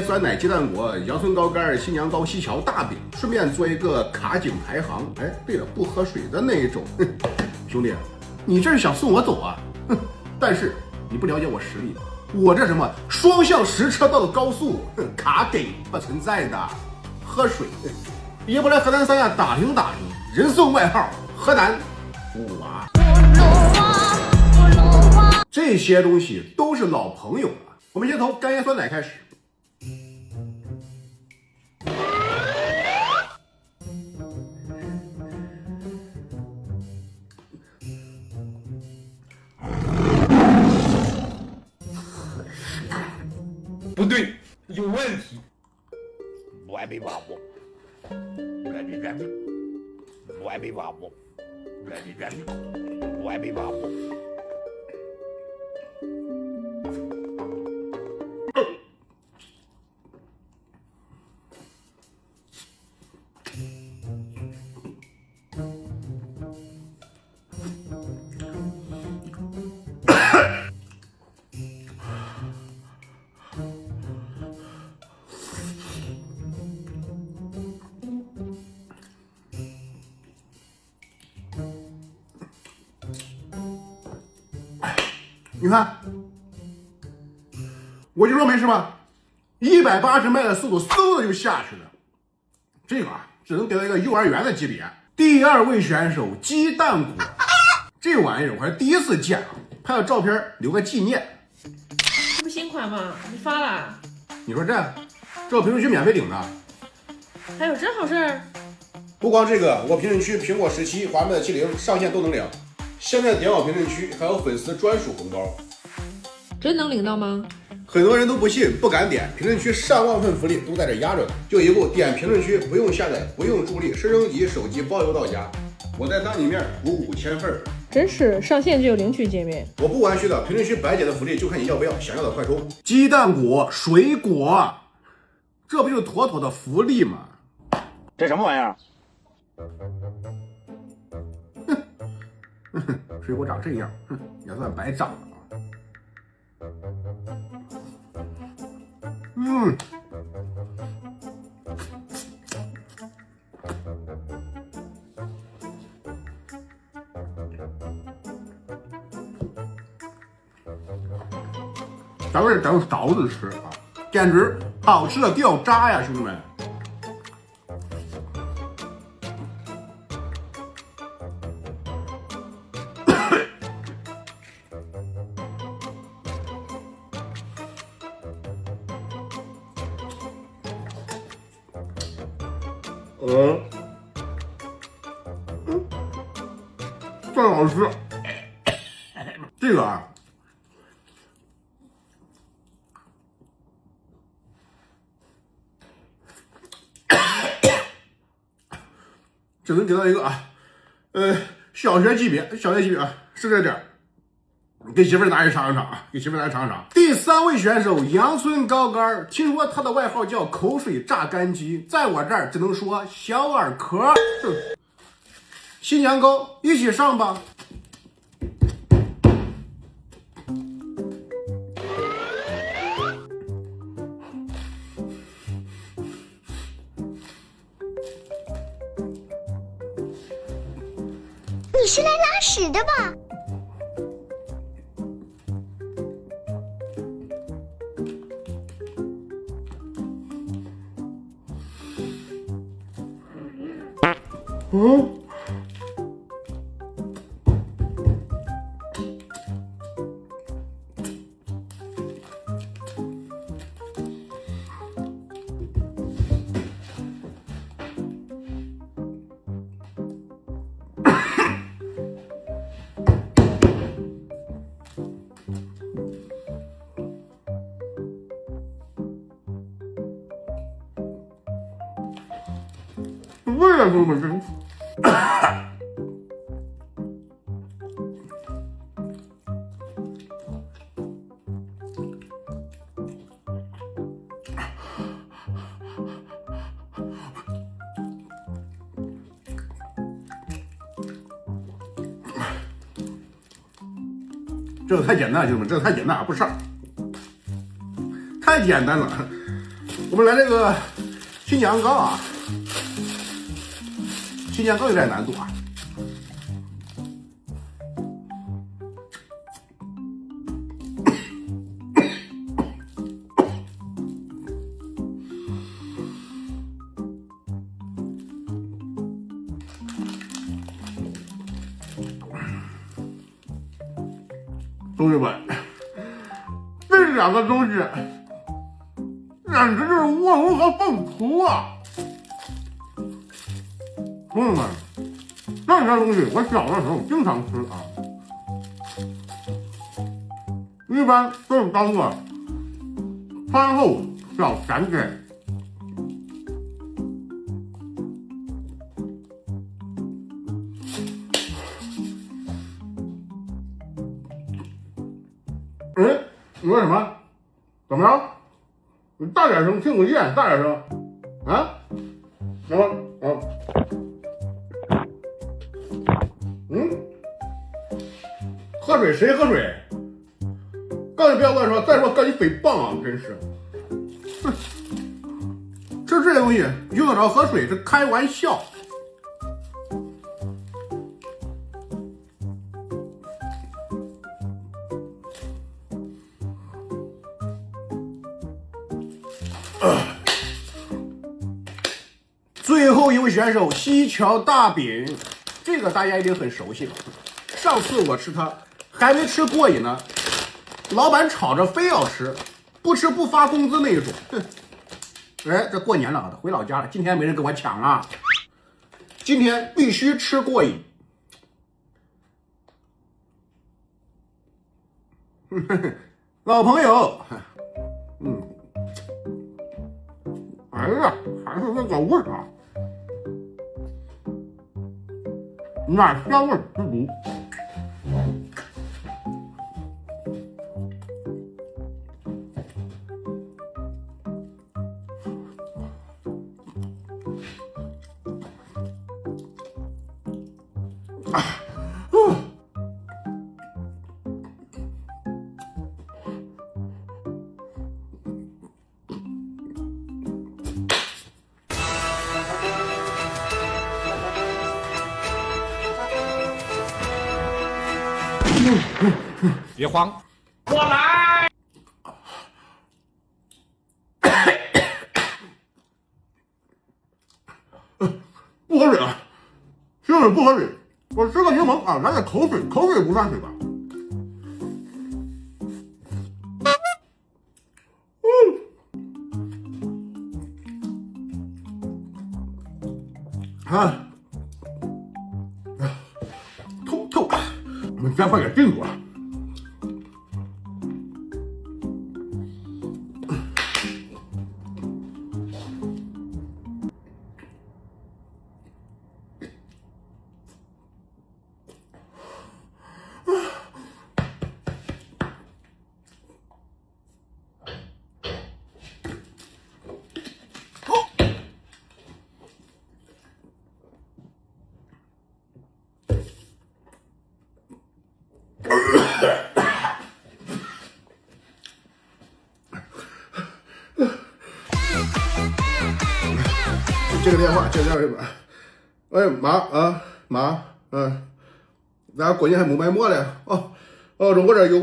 酸奶、鸡蛋果、洋葱糕干、新娘糕、西桥大饼，顺便做一个卡景排行。哎，对了，不喝水的那一种。兄弟，你这是想送我走啊？但是你不了解我实力，我这什么双向10车道的高速，卡给不存在的。喝水，也不来河南三亚打听打听，人送外号河南五娃。这些东西都是老朋友了。我们先从干椰酸奶开始。不对，有问题。不爱被挖我，不爱被软的，不爱被挖我，不爱被软的，不爱被挖我。你看，我就说没事吧，180迈的速度嗖的就下去了。这个啊，只能给到一个幼儿园的级别。第2位选手鸡蛋果，这玩意儿我还第一次见啊，拍个照片留个纪念。这不新款吗？你发了？你说这我评论区免费领的。还有这好事儿？不光这个，我评论区苹果17、华为的70上线都能领。现在点我评论区还有粉丝专属红包，真能领到吗？很多人都不信，不敢点。评论区上万份福利都在这压着呢。就一步，点评论区不用下载，不用助力，升级手机包邮到家。我再当你面鼓5000份。真是上线就有领取界面。我不玩虚的，评论区白姐的福利就看你要不要，想要的快充。鸡蛋果、水果，这不就是妥妥的福利吗？这什么玩意儿？水果长这样，也算白长了啊。咱们是当勺子吃啊，简直好吃的掉渣呀，兄弟们！真好吃。这个啊，只能给到一个啊，小学级别啊，是这点儿。给媳妇儿拿去尝一尝啊，给媳妇儿拿去尝一尝。第3位选手阳春糕干，听说他的外号叫口水榨干机，在我这儿只能说小耳壳。新娘糕一起上吧。你是来拉屎的吧？为了这么真。这个太简单，兄弟们，这个太简单，不是事儿，太简单了。我们来这个新娘糕啊，新娘糕有点难度啊。同志们，这两个东西简直就是卧龙和凤雏啊！同志们，这些东西我小的时候经常吃啊，一般都是当做餐后小甜点。哎，你说什么？怎么着？你大点声，听我一眼，大点声啊！什么？啊？喝水谁喝水？告诉你不要乱说，再说告你诽谤啊！真是，吃这些东西用得着喝水是开玩笑。最后一位选手西桥大饼，这个大家一定很熟悉了。上次我吃它还没吃过瘾呢，老板吵着非要吃，不吃不发工资那一种。哼！哎，这过年了，回老家了，今天没人跟我抢啊！今天必须吃过瘾。老朋友，哎呀，还是那个味儿啊，奶香味十足。别慌，我来。不喝水了，兄弟不喝水，我吃个柠檬啊，来点口水，口水不算水吧？透，我们加快点进度啊！接个电话，哎妈，咱过年还没买馍嘞，中国这有。